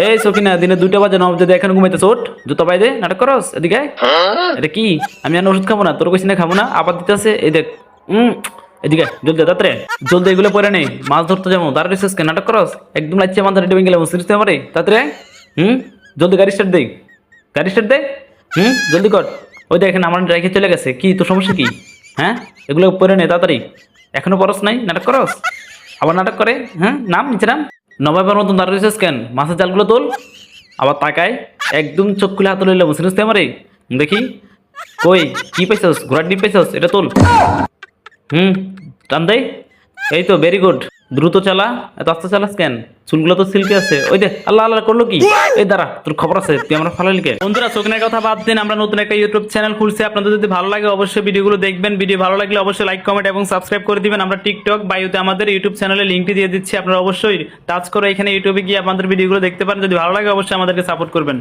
এই সকিনা দিনে 2টা বাজে নব যদি এখন ঘুমাইতে চোট জুতো পাই দে নাটক করস এদিকে আয়। এটা কি আমি আর ওষুধ খাবো না তোর কইছি না খাবো না আবার দিতেছে এই দেখ এদিকে জলদি তাড়াতাড়ি জলদি এগুলো পরে নেই মাছ ধরতে যাবো দাঁড়া রিসেস কে নাটক করস একদম লাইচ্ছে মাথা রেডি গেলাম সিরিজ আমারে তাড়াতাড়ি আয়। জলদি গাড়ি স্টার্ট দে গাড়ি স্টার্ট দে জলদি কর ওই দেখ এখানে আমার রেখে চলে গেছে কি তোর সমস্যা কি হ্যাঁ এগুলো পরে নে তাড়াতাড়ি এখনো পরস নাই নাটক করস আবার নাটক করে নাম নিচে নাম নবাবের মতন দাঁড়িয়ে রয়েছিস কেন মাছের জালগুলো তোল আবার তাকায় একদম চোখ খুলে হাতে লইলাম সিরিজ আমারে দেখি কই কি পাইছস ঘোড়ার ডিপ পাইছস এটা তোল টান দেই এই তো ভেরি গুড দ্রুত চালা এত আস্তে চালাস কেন চুলগুলো তো সিল্কে আছে ওই দে আল্লাহ আল্লাহ করলো কি এই দাঁড়া তোর খবর আছে তুই আমরা ফালালি কে বন্ধুরা চোখের কথা বাদ দিন আমরা নতুন একটা ইউটিউব চ্যানেল খুলছি আপনাদের যদি ভালো লাগে অবশ্যই ভিডিওগুলো দেখবেন ভিডিও ভালো লাগলে অবশ্যই লাইক কমেন্ট এবং সাবস্ক্রাইব করে দিবেন আমরা টিকটক বায়োতে আমাদের ইউটিউব চ্যানেলের লিঙ্কটি দিয়ে দিচ্ছি আপনারা অবশ্যই টাচ করে এখানে ইউটিউবে গিয়ে আমাদের ভিডিওগুলো দেখতে পারেন যদি ভালো লাগে অবশ্যই আমাদেরকে সাপোর্ট করবেন।